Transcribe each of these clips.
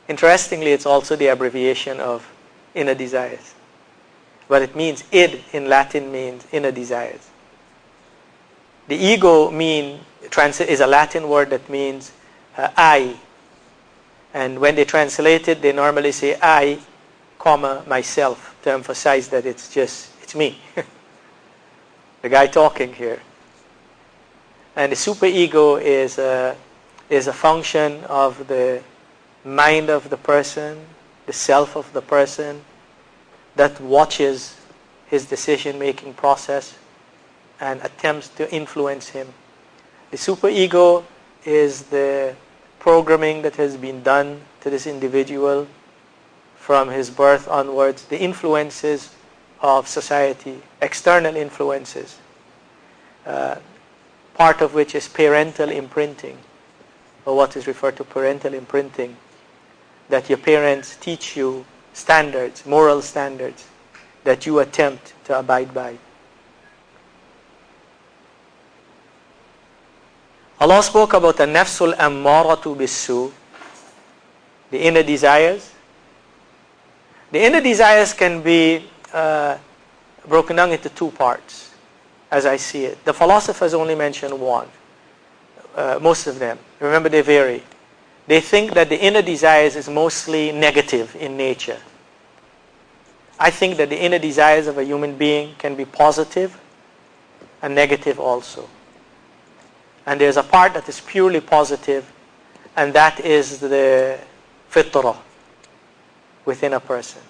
Interestingly, it's also the abbreviation of inner desires. But it means id in Latin means inner desires. The ego is a Latin word that means I. And when they translate it, they normally say I, comma, myself, to emphasize that it's me. The guy talking here. And the superego is a function of the mind of the person, the self of the person, that watches his decision-making process and attempts to influence him. The superego is the programming that has been done to this individual from his birth onwards, the influences of society, external influences, part of which is parental imprinting, or what is referred to parental imprinting, that your parents teach you standards, moral standards, that you attempt to abide by. Allah spoke about the nafsul ammaratu bisu, the inner desires. The inner desires can be broken down into two parts, as I see it. The philosophers only mention one, most of them. Remember, they vary. They think that the inner desires is mostly negative in nature. I think that the inner desires of a human being can be positive and negative also. And there's a part that is purely positive, and that is the fitrah within a person.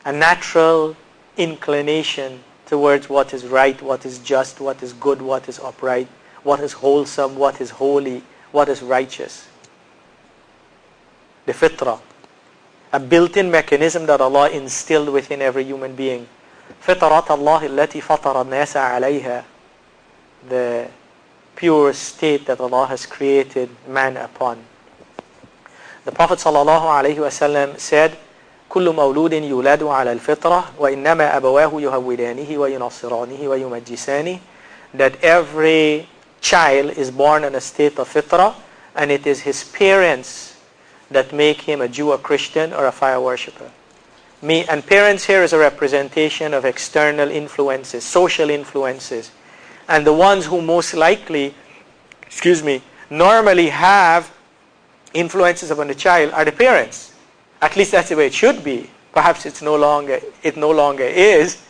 A natural inclination towards what is right, what is just, what is good, what is upright, what is wholesome, what is holy, what is righteous. The fitrah. A built-in mechanism that Allah instilled within every human being. فطرة الله التي فطر الناس عليها. The pure state that Allah has created man upon. The Prophet ﷺ said, كل مولود يولد على الفطرة وإنما أبواه يهودانه وينصرانه ويمجسانه. That every child is born in a state of fitrah, and it is his parents that make him a Jew, a Christian, or a fire worshipper. And parents here is a representation of external influences, social influences. And the ones who most likely, normally have influences upon the child are the parents. At least that's the way it should be. Perhaps it no longer is.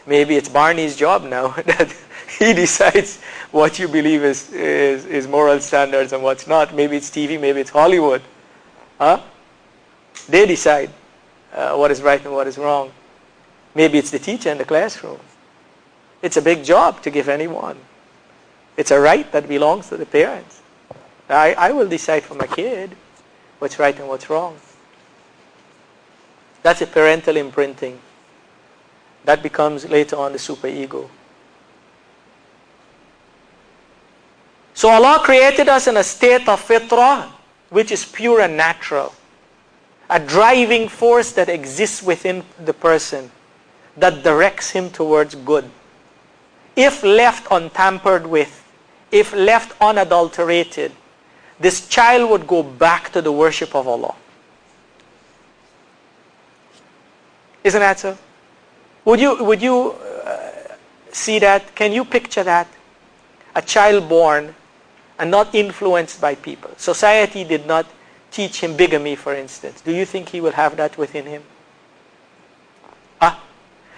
Maybe it's Barney's job now that he decides what you believe is moral standards and what's not. Maybe it's TV, maybe it's Hollywood. They decide what is right and what is wrong. Maybe it's the teacher in the classroom. It's a big job to give anyone. It's a right that belongs to the parents. I will decide for my kid what's right and what's wrong. That's a parental imprinting. That becomes later on the superego. So Allah created us in a state of fitrah, which is pure and natural. A driving force that exists within the person that directs him towards good. If left untampered with, if left unadulterated, this child would go back to the worship of Allah. Isn't that so? Would you see that? Can you picture that? A child born and not influenced by people. Society did not teach him bigamy, for instance. Do you think he will have that within him?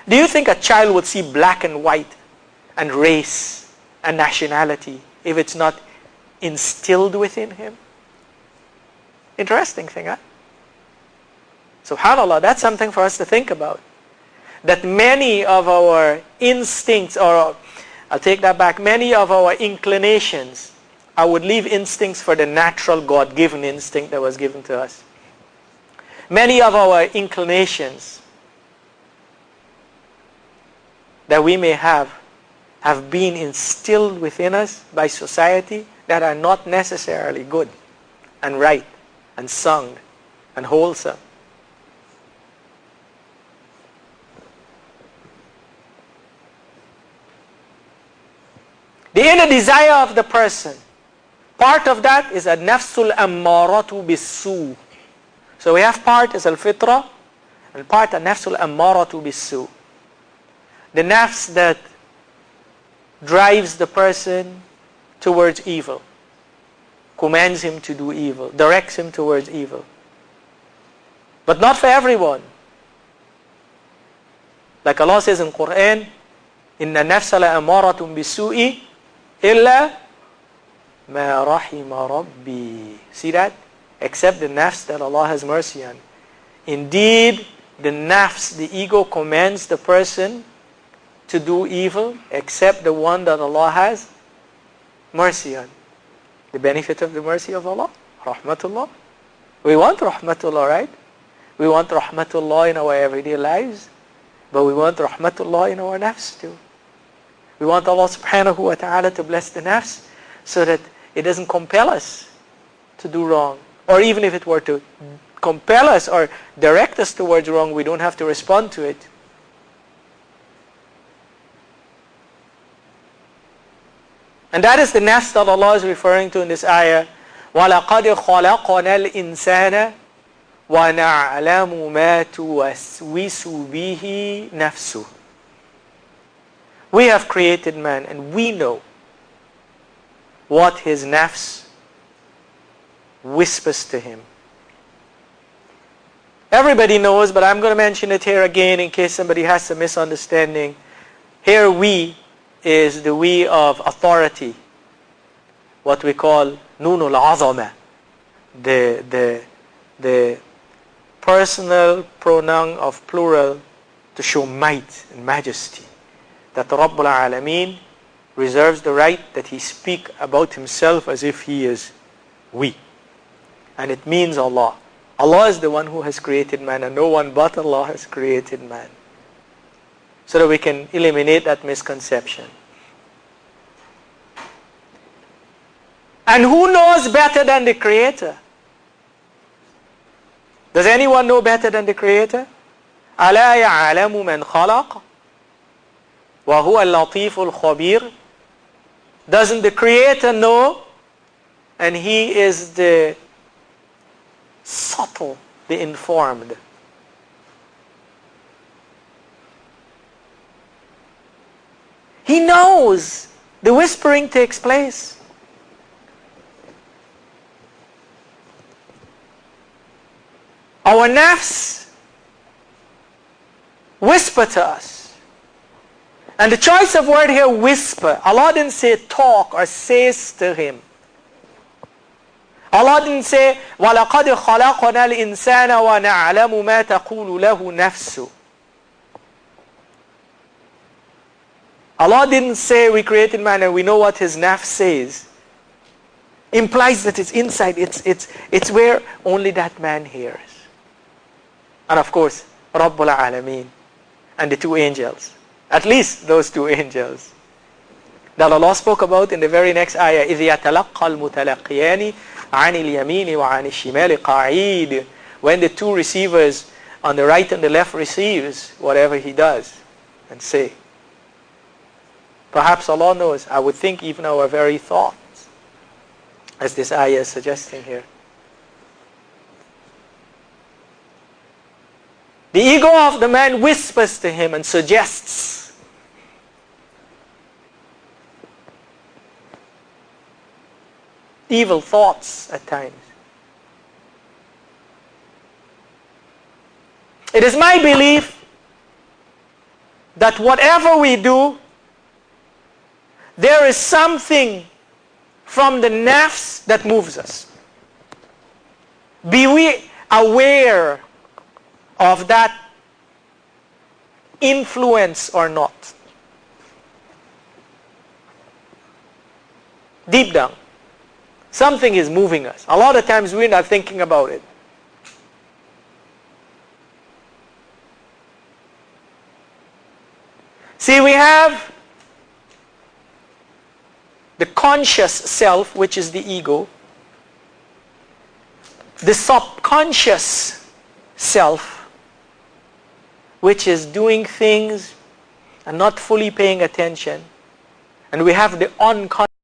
Do you think a child would see black and white and race and nationality if it's not instilled within him? Interesting thing, huh? SubhanAllah, that's something for us to think about. That many of our instincts, or I'll take that back, many of our inclinations, I would leave instincts for the natural God-given instinct that was given to us. Many of our inclinations that we may have been instilled within us by society that are not necessarily good and right and sound and wholesome. The inner desire of the person, part of that is a nafsul ammaratu bisu. So we have part is al-fitra and part an-nafs al-ammaratu bis-su. The nafs that drives the person towards evil, commands him to do evil, directs him towards evil. But not for everyone. Like Allah says in Quran, Inna nafsa la amaratun bisu'i illa ma rahima rabbi. See that? Except the nafs that Allah has mercy on. Indeed, the nafs, the ego, commands the person to do evil, except the one that Allah has mercy on. The benefit of the mercy of Allah, rahmatullah. We want rahmatullah, right? We want rahmatullah in our everyday lives, but we want rahmatullah in our nafs too. We want Allah subhanahu wa ta'ala to bless the nafs so that it doesn't compel us to do wrong. Or even if it were to compel us or direct us towards wrong, we don't have to respond to it. And that is the nafs that Allah is referring to in this ayah. وَلَقَدْ خَلَقْنَا الْإِنسَانَ وَنَعْلَمُ مَا تُوَسْوِسُ بِهِ نَفْسُهُ. We have created man and we know what his nafs whispers to him. Everybody knows, but I'm going to mention it here again in case somebody has a misunderstanding. Here we is the we of authority, what we call nunul azama, the personal pronoun of plural to show might and majesty, that Rabbul Alameen reserves the right that he speak about himself as if he is we. And it means Allah. Allah is the one who has created man, and no one but Allah has created man. So that we can eliminate that misconception. And who knows better than the Creator? Does anyone know better than the Creator? أَلَا يَعْلَمُ مَنْ خَلَقَ وَهُوَ اللَّطِيفُ الْخَبِيرُ. Doesn't the Creator know? And He is the subtle, the informed. He knows the whispering takes place. Our nafs whisper to us. And the choice of word here, whisper. Allah didn't say talk or says to him. Allah didn't say, وَلَقَدْ خَلَقْنَا الْإِنسَانَ وَنَعْلَمُ مَا تَقُولُ لَهُ نَفْسُ. Allah didn't say we created man and we know what his nafs says. Implies that it's inside, it's where only that man hears. And of course, Rabbul Alameen and the two angels. At least those two angels. That Allah spoke about in the very next ayah. إِذْ يَتَلَقَّى الْمُتَلَقِّيَانِ عَنِ الْيَمِينِ وَعَنِ الشِّمَالِ قَعِيدٍ. When the two receivers on the right and the left receives whatever he does and say. Perhaps Allah knows. I would think even our very thoughts, as this ayah is suggesting here. The ego of the man whispers to him and suggests. Evil thoughts at times. It is my belief that whatever we do, there is something from the nafs that moves us. Be we aware of that influence or not. Deep down, something is moving us. A lot of times we're not thinking about it. See, we have the conscious self, which is the ego, the subconscious self, which is doing things and not fully paying attention, and we have the unconscious